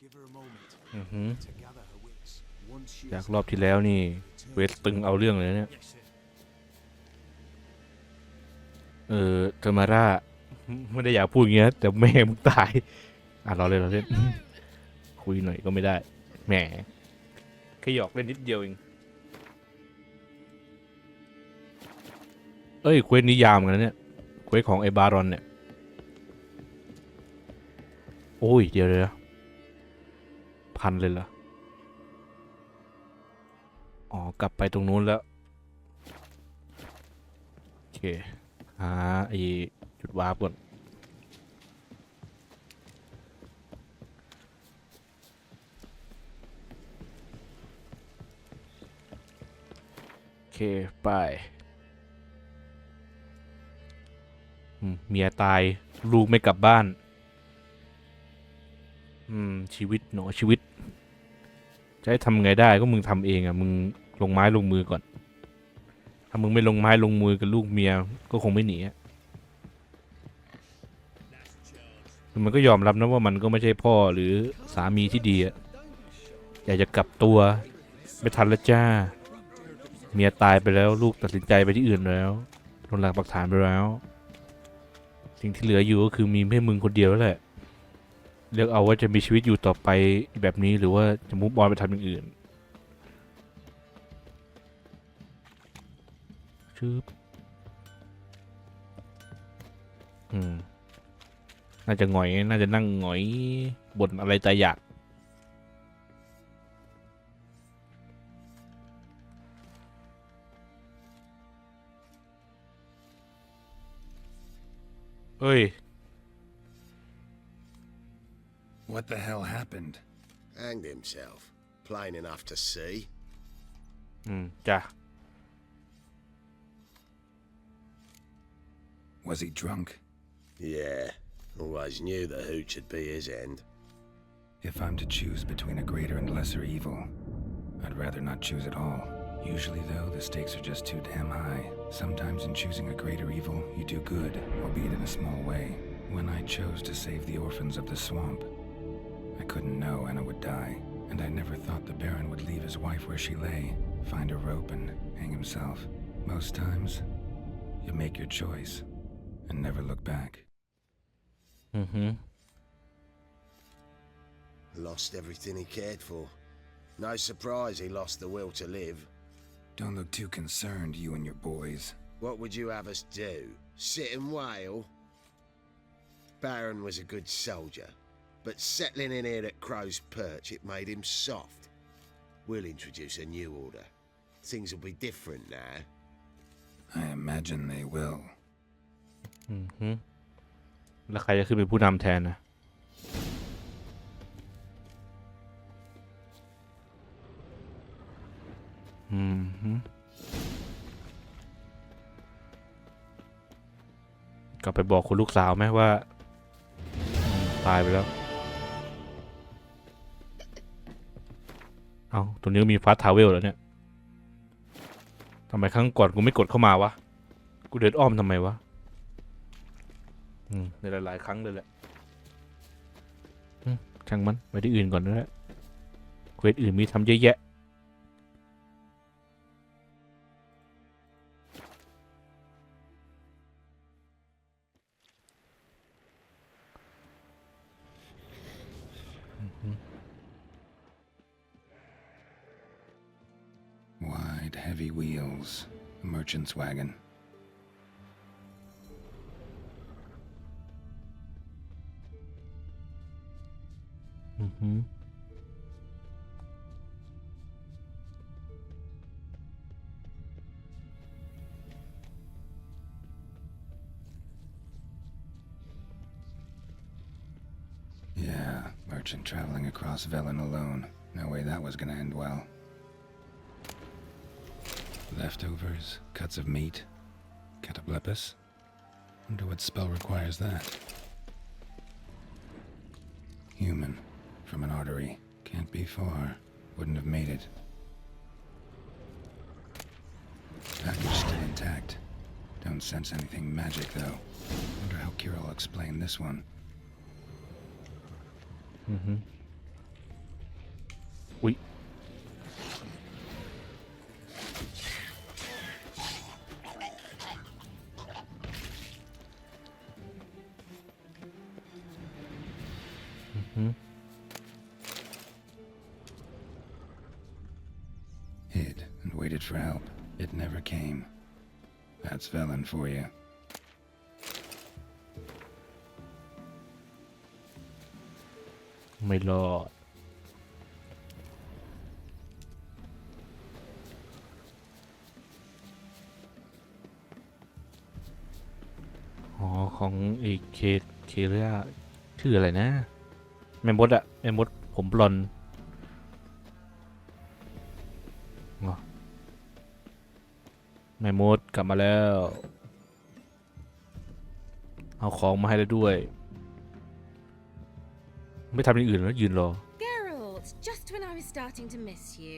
อือหือจากรอบที่แล้วนี่เวสตึงเอาเรื่องเลยเนี่ยเทอร์มาร่าไม่ได้อยากพูดอย่างเงี้ยแต่แม่มึงตายเราเล่นคุยหน่อยก็ไม่ได้แหมแค่หยอกเล่นนิดเดียวเองเอ้ยเควสนิยามกันนะเนี่ยเควสของไอ้บารอนเนี่ยโอ้ยเดี๋ยวเลยพันเลยเหรออ๋อกลับไปตรงนู้นแล้วโอเคหาไอ้จุดวาร์ปก่อนโอเคไปเมียตายลูกไม่กลับบ้านชีวิตหนอชีวิตจะให้ทำไงได้ก็มึงทำเองอ่ะมึงลงไม้ลงมือก่อนถ้ามึงไม่ลงไม้ลงมือกับลูกเมียก็คงไม่หนีมันก็ยอมรับนะว่ามันก็ไม่ใช่พ่อหรือสามีที่ดีอ่ะอยากจะกลับตัวไม่ทันแล้วจ้าเมียตายไปแล้วลูกตัดสินใจไปที่อื่นแล้วโดนหลักปักฐานไปแล้วสิ่งที่เหลืออยู่ก็คือมีแค่มึงคนเดียวแล้วแหละเลือกเอาว่าจะมีชีวิตอยู่ต่อไปแบบนี้หรือว่าจะมุฟออนไปทำอย่างอื่นชืบน่าจะหงอยน่าจะนั่งหงอยบ่นอะไรใจอยากเฮ้ย What the hell happened? Hanged himself. Plain enough to see. จ้ะ Was he drunk? Yeah, always knew the hooch would be his end. If I'm to choose between a greater and lesser evil, I'd rather not choose at all. Usually, though, the stakes are just too damn high. Sometimes in choosing a greater evil, you do good, albeit in a small way. When I chose to save the orphans of the swamp, I couldn't know Anna would die, and I never thought the Baron would leave his wife where she lay, find a rope and hang himself. Most times, you make your choice and never look back. Lost everything he cared for. No surprise he lost the will to live. Don't look too concerned, you and your boys. What would you have us do? Sit and wail? Baron was a good soldier, but settling in here at Crow's Perch, it made him soft. We'll introduce a new order. Things will be different now. I imagine they will. แล้วใครจะขึ้นเป็นผู้นำแทนนะกลับไปบอกคุณลูกสาวไหมว่าตายไปแล้วเอาตัวนี้มีฟาสต์ทราเวลแล้วเนี่ยทำไมครั้งก่อนกูไม่กดเข้ามาวะกูเดินอ้อมทำไมวะในหลายๆครั้งเลยแหละช่างมันไปที่อื่นก่อนนะเควสอื่นมีทำเยอะแยะWide, heavy wheels. A merchant's wagon. Yeah, merchant traveling across Velen alone. No way that was gonna end well. Leftovers, cuts of meat, cataplepis. Wonder what spell requires that. Human, from an artery. Can't be far. Wouldn't have made it. Package still intact. Don't sense anything magic, though. Wonder how Kira will explain this one. Hid and waited for help. It never came. That's Velen for you. ไม่รอดอ๋อของอีกเคเรียชื่ออะไรนะแม่มดอะแม่มดผมบลอนด์อ๋อแม่มดกลับมาแล้วเอาของมาให้แล้วด้วยไม่ทำอย่างอื่นแล้วยืนรอ Geralt, just when I was starting to miss you.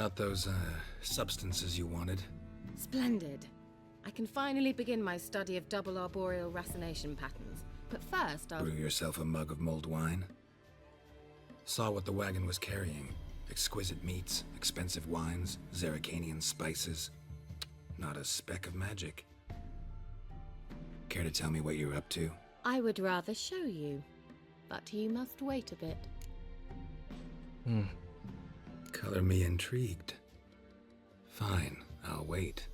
Got those, substances you wanted? Splendid. I can finally begin my study of double arboreal racination patterns. But first, I'll... Brew yourself a mug of mulled wine? Saw what the wagon was carrying. Exquisite meats, expensive wines, Zerrikanian spices. Not a speck of magic. Care to tell me what you're up to? I would rather show you. But you must wait a bit. Color me intrigued. Fine, I'll wait.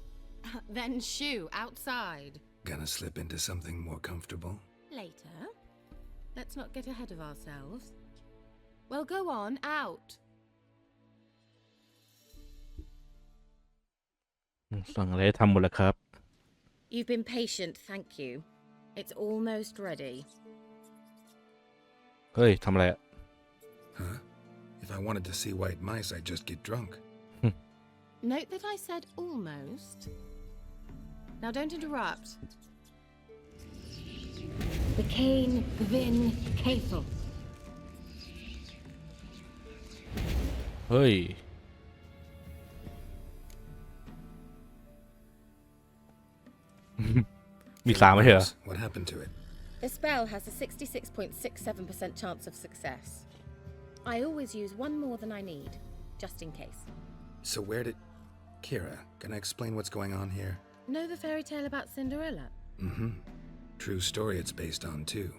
Then shoo, outside. Gonna slip into something more comfortable? Later. Let's not get ahead of ourselves. Well, go on, out. สั่งอะไรทำหมดแล้วครับ You've been patient, thank you. It's almost ready. เฮ้ยทำอะไรอะ Huh? If I wanted to see white mice, I'd just get drunk. Note that I said almost. Now don't interrupt. The cane, Vin, Cathel. เฮ้ย มีสามไหมเหรอ What happened to it? The spell has a 66.67% chance of success. I always use one more than I need, just in case. So where did... Kira, can I explain what's going on here? Know the fairy tale about Cinderella? Mm-hmm. True story it's based on, too.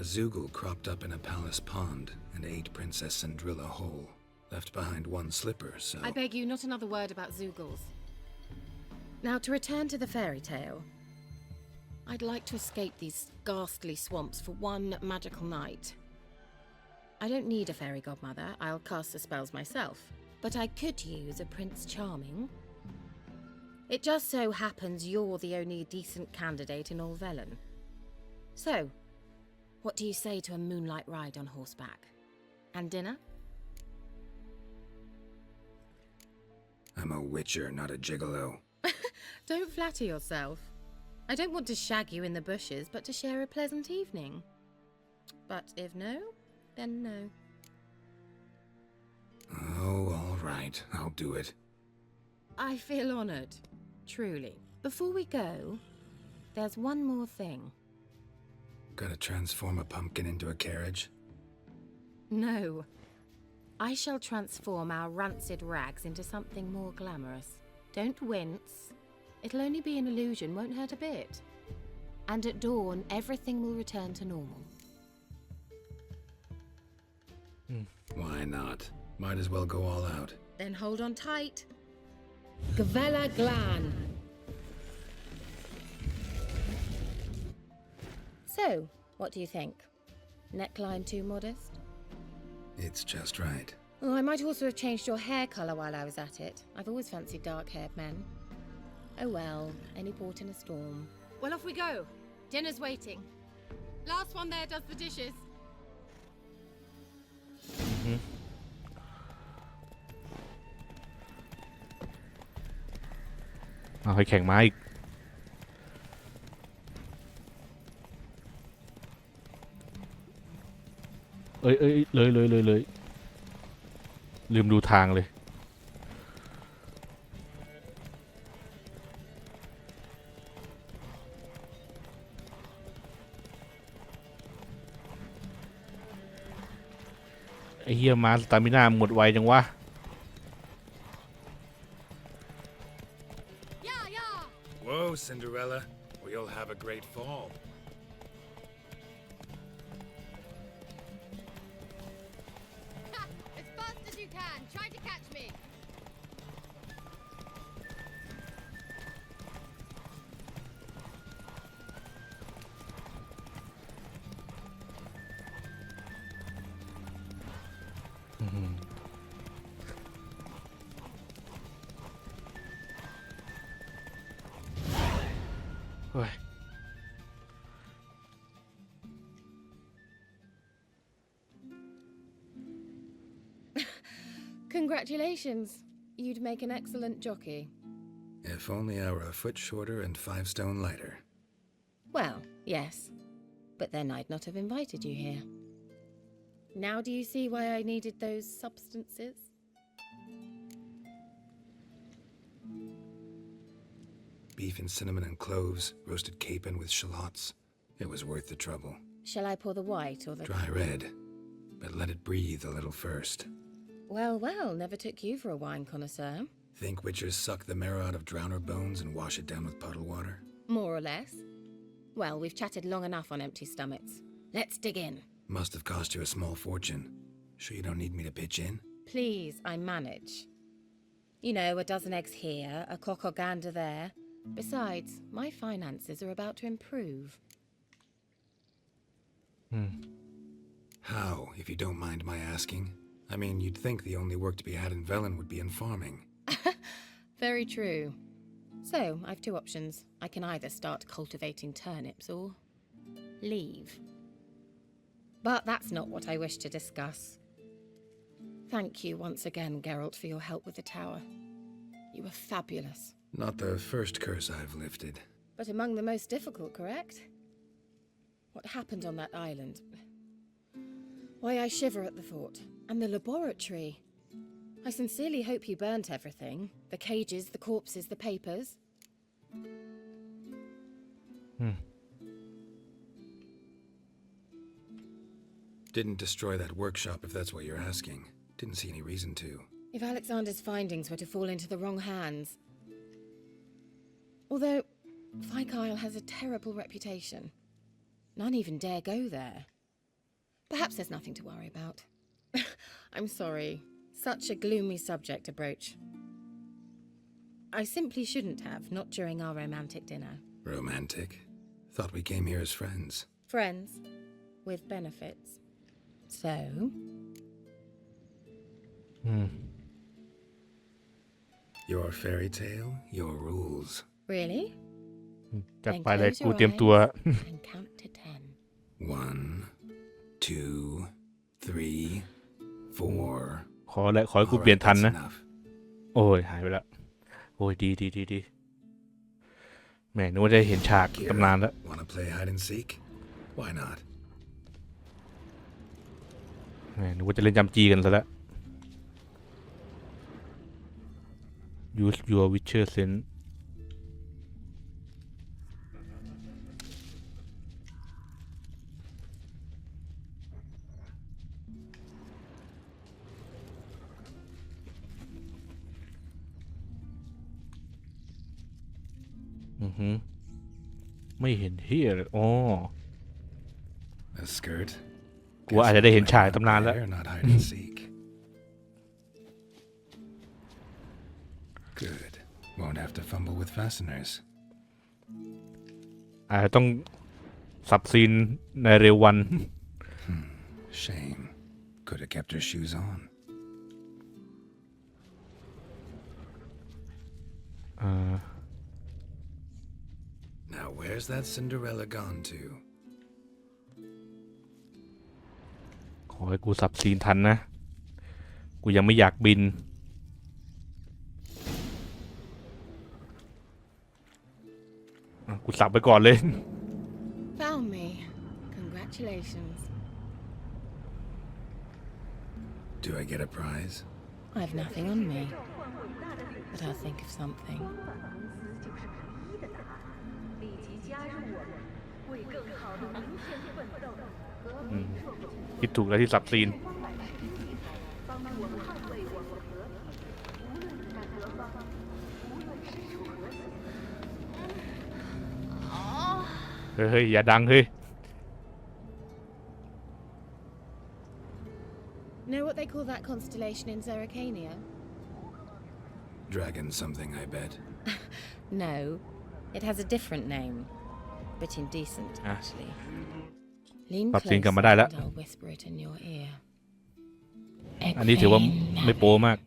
A Zoogle cropped up in a palace pond and ate Princess Cinderella whole. Left behind one slipper, so... I beg you, not another word about Zoogles. Now, to return to the fairy tale. I'd like to escape these ghastly swamps for one magical night. I don't need a fairy godmother, I'll cast the spells myself. But I could use a Prince Charming. It just so happens you're the only decent candidate in all Velen. So, what do you say to a moonlight ride on horseback? And dinner? I'm a witcher, not a gigolo. Don't flatter yourself. I don't want to shag you in the bushes, but to share a pleasant evening. But if no, then no. Oh, all right. I'll do it. I feel honoured. Truly. Before we go, there's one more thing. Gotta transform a pumpkin into a carriage? No. I shall transform our rancid rags into something more glamorous. Don't wince. It'll only be an illusion, won't hurt a bit. And at dawn, everything will return to normal. Why not? Might as well go all out. Then hold on tight. Gavella Glan. So, what do you think? Neckline too modest? It's just right. Oh, I might also have changed your hair colour while I was at it. I've always fancied dark-haired men. Oh well, any port in a storm. Well, off we go. Dinner's waiting. Last one there does the dishes. เอาให้แข่งม้าอีกเอ้ยเลยลืมดูทางเลยไอ้เหี้ยม้าสตามิน่าหมดไวจังวะWhoa, Cinderella. We'll have a great fall. As fast as you can. Try to catch me. Congratulations. You'd make an excellent jockey. If only I were a foot shorter and 5 stone lighter. Well, yes. But then I'd not have invited you here. Now do you see why I needed those substances? Beef and cinnamon and cloves, roasted capon with shallots. It was worth the trouble. Shall I pour the white or the... Dry red, but let it breathe a little first. Well, well, never took you for a wine connoisseur. Think witchers suck the marrow out of drowner bones and wash it down with puddle water? More or less. Well, we've chatted long enough on empty stomachs. Let's dig in. Must have cost you a small fortune. Sure you don't need me to pitch in? Please, I manage. You know, a dozen eggs here, a cock or gander there. Besides, my finances are about to improve. How, if you don't mind my asking? I mean, you'd think the only work to be had in Velen would be in farming. Very true. So, I've two options. I can either start cultivating turnips or leave. But that's not what I wish to discuss. Thank you once again, Geralt, for your help with the tower. You were fabulous. Not the first curse I've lifted. But among the most difficult, correct? What happened on that island? Why, I shiver at the thought. And the laboratory. I sincerely hope you burnt everything. The cages, the corpses, the papers. Didn't destroy that workshop, if that's what you're asking. Didn't see any reason to. If Alexander's findings were to fall into the wrong hands. Although, Fyke Isle has a terrible reputation. None even dare go there. Perhaps there's nothing to worry about. I'm sorry. Such a gloomy subject to broach. I simply shouldn't have, not during our romantic dinner. Romantic? Thought we came here as friends. Friends. With benefits. So? Your fairy tale, your rules. Really? จัด Then ไปเลย close กู your เตรียมตัว eyes and count to 10. 1, 2, 3, 4. ขอให้กูเปลี่ยน Alright, ทัน that's นะ enough. โอ้ยหายไปแล้วโอ้ยดีแหม่นึกว่าได้เห็นฉากตำนานแล้ว Wanna play hide and seek? Why not? แหม่นึกว่าจะเล่นจำจีกันซะแล้ว Use your witcher sense ไม่เห็นเฮียเลยอ๋อ A skirt? กูว่าอาจจะได้เห็นฉากตำนานแล้ว There, not hide and seek. Good. Won't have to fumble with fasteners. อาจจะต้องสับซีนในเร็ววัน Shame. Could have kept her shoes on. Now where's that Cinderella gone to? ขอให้กูสับซีนทันนะ กูยังไม่อยากบิน กูสับไปก่อนเลย Found me. Congratulations. Do I get a prize? I've nothing on me. But I'll think of something. คิดถูกแล้วที่สับซีน Oh, เฮ้ยอย่าดังเฮ้ย Know what they call that constellation in Zerrikania? Dragon something, I bet. No, it has a different name. Bit indecent, actually. Lean ปรับเสียงกลับ closer มาได้แล้ว and I'll whisper it in your ear. อันนี้ถือว่าไม่โป้มาก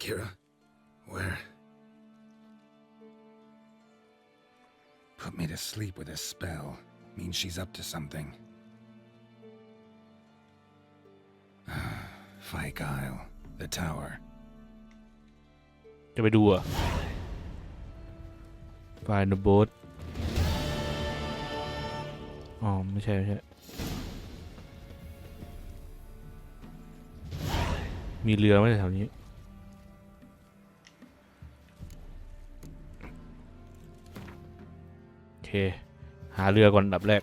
Kira, where? Put me to sleep with a spell. Means she's up to something. Fyke Isle, the tower. จะไปดูอ่ะไฟนโบ๊ทอ๋อไม่ใช่มีเรือไหมแถวนี้โอเคหาเรือก่อนอันดับแรก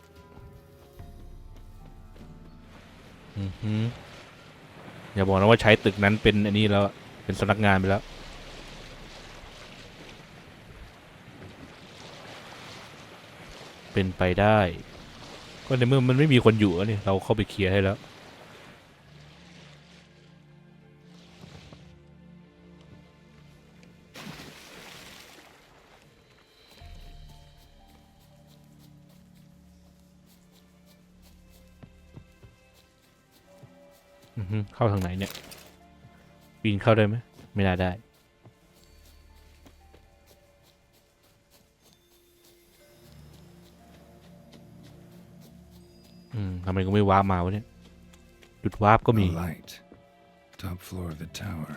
อย่าบอกนะว่าใช้ตึกนั้นเป็นอันนี้แล้วเป็นสำนักงานไปแล้วเป็นไปได้ก็ในเมื่อมันไม่มีคนอยู่นี่เราเข้าไปเคลียร์ให้แล้วเข้าทางไหนเนี่ยปีนเข้าได้ไหมไม่น่าได้ทำไมก็ไม่วาร์ปมาวะเนี่ยหยุดวาร์ปก็มี A light. Top floor of the tower.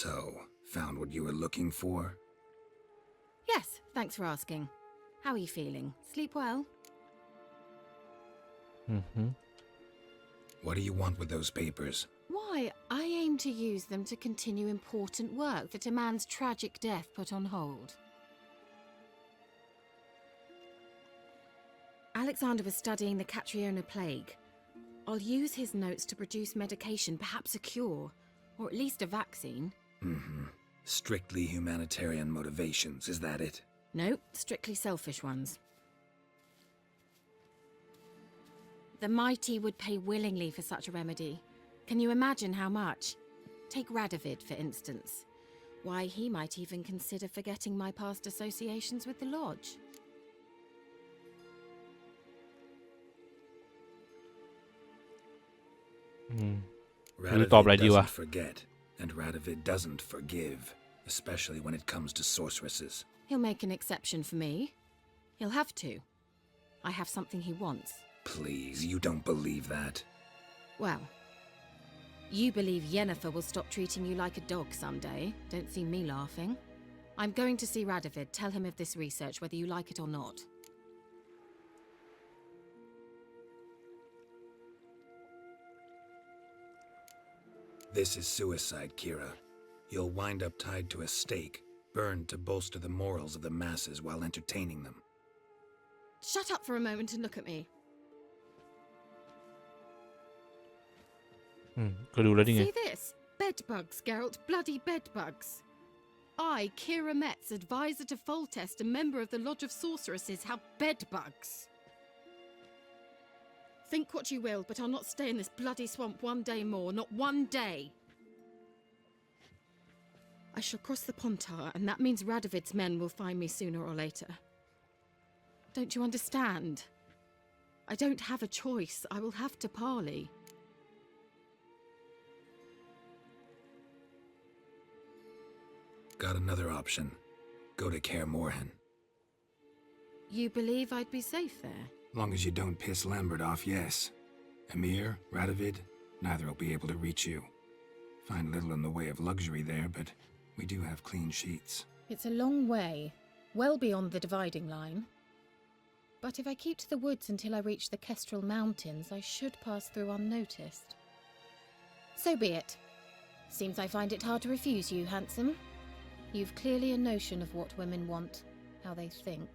So, found what you were looking for? Yes, thanks for asking. How are you feeling? Sleep well? What do you want with those papers? Why, I aim to use them to continue important work that a man's tragic death put on hold. Alexander was studying the Catriona plague. I'll use his notes to produce medication, perhaps a cure, or at least a vaccine. Strictly humanitarian motivations, is that it? No, strictly selfish ones. The mighty would pay willingly for such a remedy. Can you imagine how much? Take Radovid, for instance. Why, he might even consider forgetting my past associations with the Lodge. Radovid doesn't forget, and Radovid doesn't forgive, especially when it comes to sorceresses. He'll make an exception for me. He'll have to. I have something he wants. Please, you don't believe that. Well, you believe Yennefer will stop treating you like a dog someday. Don't see me laughing. I'm going to see Radovid. Tell him of this research, whether you like it or not. This is suicide, Kira. You'll wind up tied to a stake, burned to bolster the morals of the masses while entertaining them. Shut up for a moment and look at me. ก็ดูแล้วนี่ไง See this? Bedbugs, Geralt. Bloody bedbugs. I, Kira Metz, advisor to Foltest, a member of the Lodge of Sorceresses, have bedbugs. Think what you will, but I'll not stay in this bloody swamp one day more. Not one day. I shall cross the Pontar, and that means Radovid's men will find me sooner or later. Don't you understand? I don't have a choice. I will have to parley. Got another option. Go to Kaer Morhen. You believe I'd be safe there? Long as you don't piss Lambert off, yes. Emir, Radovid, neither will be able to reach you. Find little in the way of luxury there, but we do have clean sheets. It's a long way, well beyond the dividing line. But if I keep to the woods until I reach the Kestrel Mountains, I should pass through unnoticed. So be it. Seems I find it hard to refuse you, handsome. You've clearly a notion of what women want, how they think.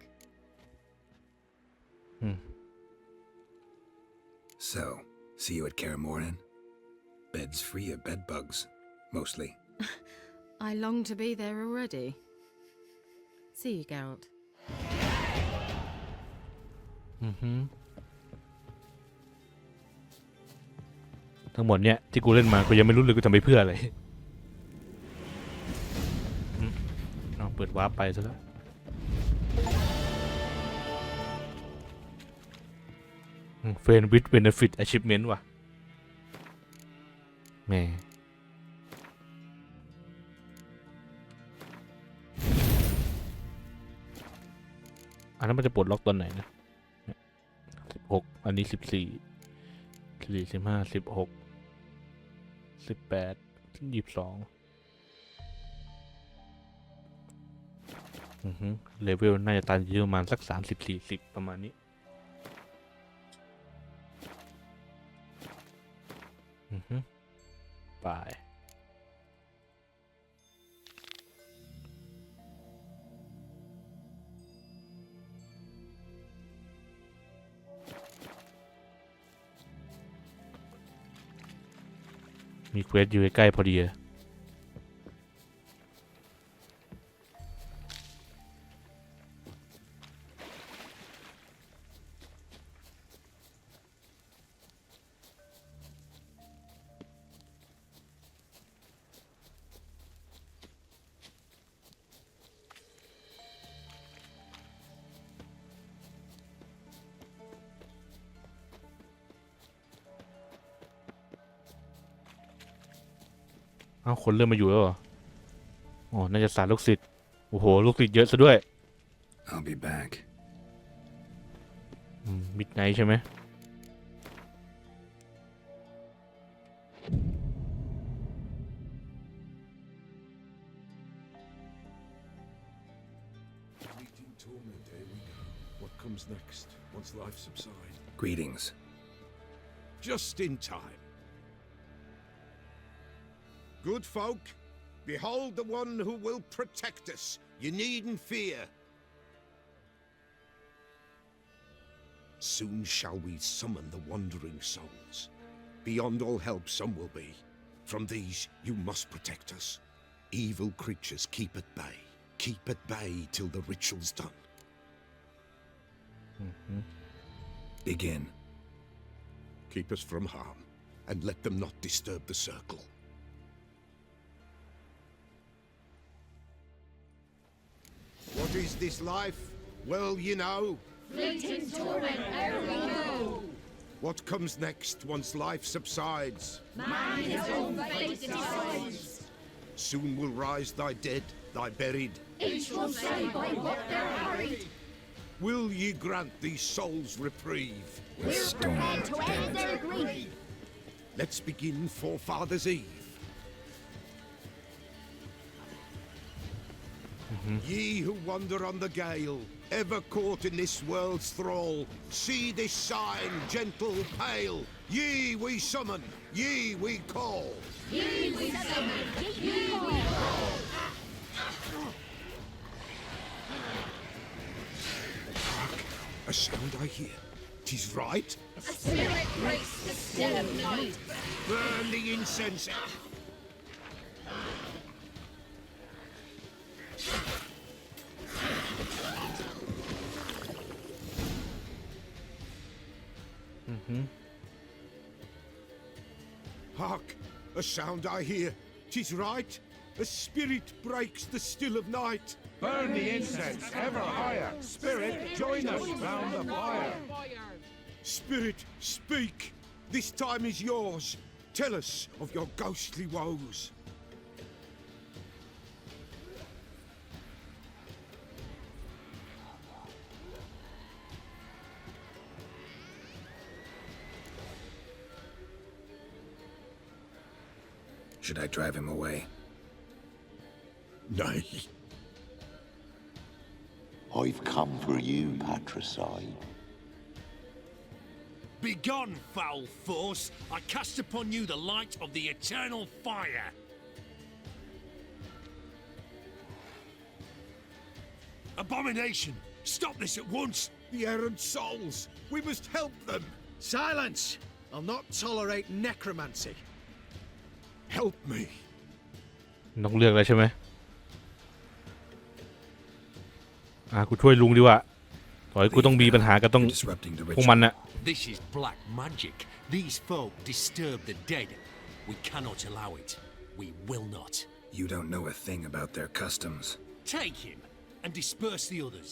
So, see you at Kaer Morhen? Bed's free of bed bugs, mostly. I long to be there already. See you, Geralt. ทั้งหมดเนี่ยที่กูเล่นมากูยังไม่รู้เลยกูทำไปเพื่ออะไรเอาเปิดวาร์ปไปซะแล้วเฟรนด์วิดเบเนฟิต achievement ว่ะแหม่อันนั้นมันจะปลดล็อกตอนไหนนะ16อันนี้14 15 16 18 22เลเวลน่าจะตันอยู่ประมาณสัก30-40ประมาณนี้ไปมีเควสอยู่ใกล้ๆพอดีเอ้าคนเริ่มมาอยู่แล้วเหรออ๋อน่าจะสารลูกศิษย์โอ้โหลูกศิษย์เยอะซะด้วย I'll be back. มิดไนท์ใช่ไหมWhat comes next once life subsides? Greetings. Just in time. Good folk, behold the one who will protect us. You needn't fear. Soon shall we summon the wandering souls. Beyond all help some will be. From these you must protect us. Evil creatures keep at bay. Keep at bay till the ritual's done. Begin. Keep us from harm, and let them not disturb the circle. What is this life? Well, you know. Fleeting torment ere we know. What comes next once life subsides? Man his own fate decides. Soon will rise thy dead, thy buried. Each will say by what they're hurried. Will ye grant these souls reprieve? We're prepared to end their grief. Let's begin Forefathers' Eve. Ye who wander on the gale, ever caught in this world's thrall, see this sign, gentle, pale. Ye we summon, ye we call. Ye we summon, ye we call. A sound I hear. 'Tis right. A spirit breaks the still of night. Burn the incense. Hark! A sound I hear. 'Tis right. A spirit breaks the still of night. Burn the incense ever higher. Spirit, join us round the fire. Spirit, speak. This time is yours. Tell us of your ghostly woes. Should I drive him away? Nay. I've come for you, patricide. Begone, foul force! I cast upon you the light of the eternal fire! Abomination! Stop this at once! The errant souls! We must help them! Silence! I'll not tolerate necromancy. Help me! ต้องเลือกแล้วใช่ไหมกูช่วยลุงดีกว่าต่อยกูต้องมีปัญหากับต้อง Disrupting the พวกมัน ritual. น่ะ This is black magic. These folk disturb the dead. We cannot allow it. We will not. You don't know a thing about their customs. Take him and disperse the others.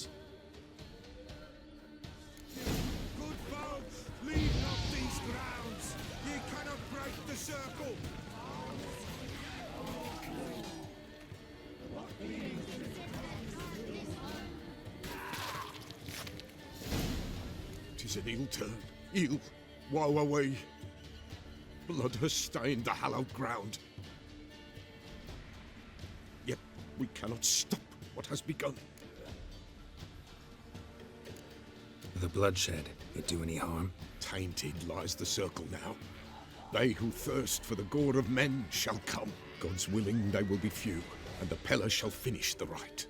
Good folks, leave not these grounds! Ye cannot break the circle! Tis an ill turn, ill. Woe away! Blood has stained the hallowed ground. Yet we cannot stop what has begun. The bloodshed, it do any harm? Tainted lies the circle now. They who thirst for the gore of men shall come. God's willing they will be few, and the Peller shall finish the rite.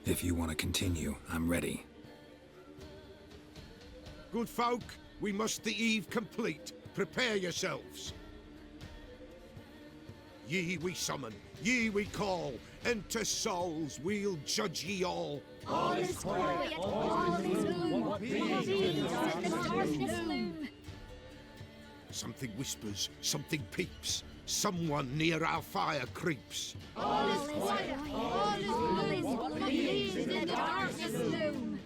If you want to continue, I'm ready. Good folk, we must the eve complete. Prepare yourselves. Ye we summon, ye we call. Enter souls, we'll judge ye all. All is quiet, all is gloom. What is in the darkness loom? Something whispers, something peeps. Someone near our fire creeps. All is quiet, all is gloom. What is in the darkness loom?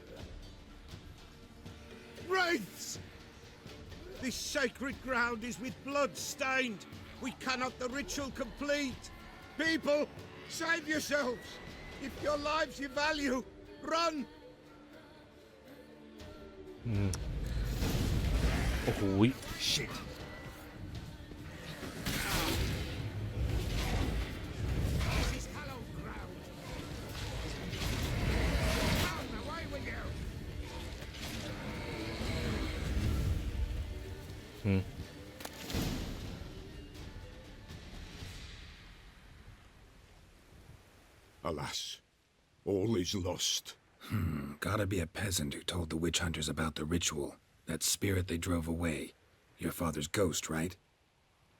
Wraiths! This sacred ground is with blood stained. We cannot the ritual complete. People, save yourselves. If your lives you value, run. โอ้โห Shit. This is hallowed ground. Down, away with you. Alas, all is lost. Gotta be a peasant who told the witch hunters about the ritual. That spirit they drove away. Your father's ghost, right?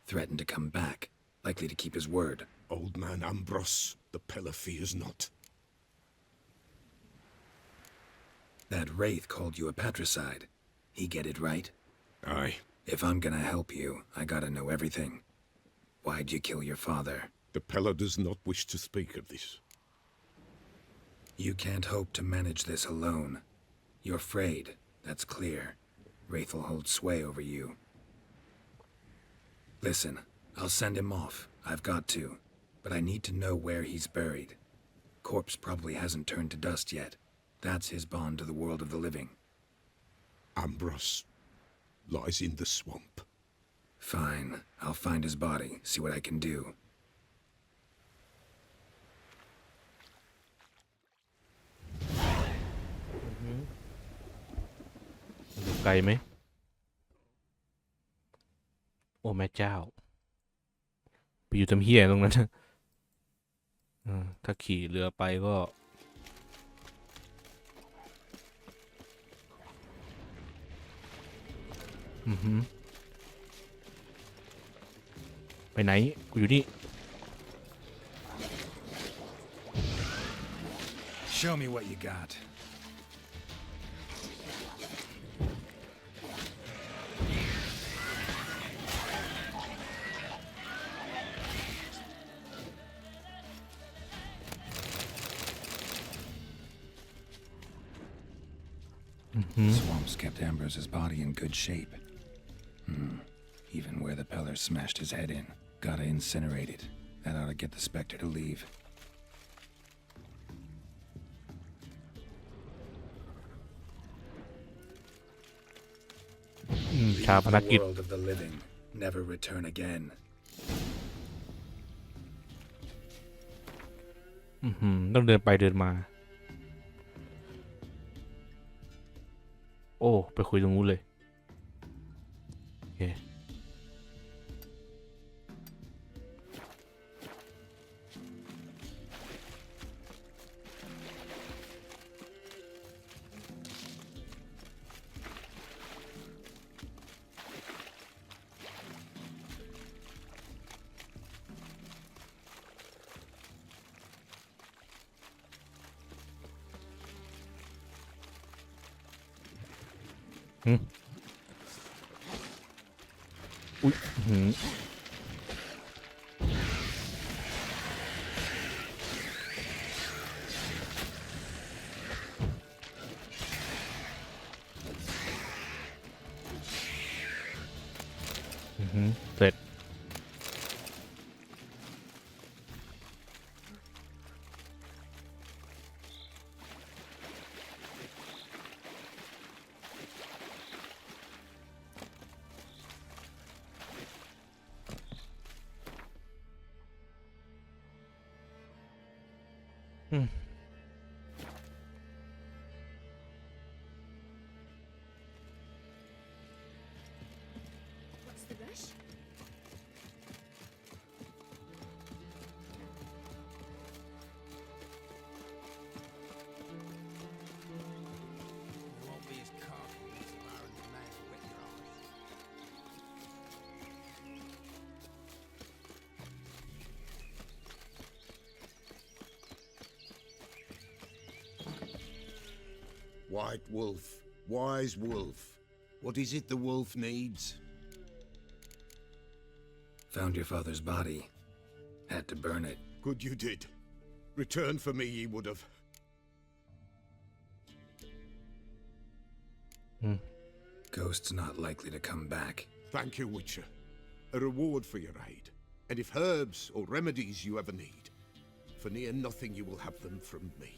Threatened to come back. Likely to keep his word. Old man Ambros, the Peller fears not. That wraith called you a patricide. He get it right? Aye, If I'm gonna help you, I gotta know everything. Why'd you kill your father? the Peller does not wish to speak of this. You can't hope to manage this alone. You're afraid, that's clear. Wraith will hold sway over you. Listen, I'll send him off. I've got to. But I need to know where he's buried. Corpse probably hasn't turned to dust yet. That's his bond to the world of the living. Ambros lies in the swamp. Fine. I'll find his body, see what I can do. ไกลไหมโอ้แม่เจ้าไปอยู่ทำเหี้ยตรงนั้น ถ้าขี่เรือไปก็ไปไหนกูอยู่นี่ Show me what you got. Swamps kept Ambrose's body in good shape. Even where the Peller smashed his head in. Gotta incinerate it. That ought to get the Spectre to leave. ชาปนกิจ World of the living. Never return again. ต้องเดินไปเดินมา ไปคุยตรงนู้นเลยโอเคอุ๊ยเสร็จWhite wolf, wise wolf. What is it the wolf needs? Found your father's body. Had to burn it. Good you did. Return for me ye would have. Ghost's not likely to come back. Thank you, Witcher. A reward for your aid. And if herbs or remedies you ever need, for near nothing you will have them from me.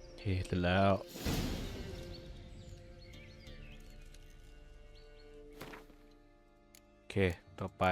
โอเคเสร็จแล้วโอเคต่อไป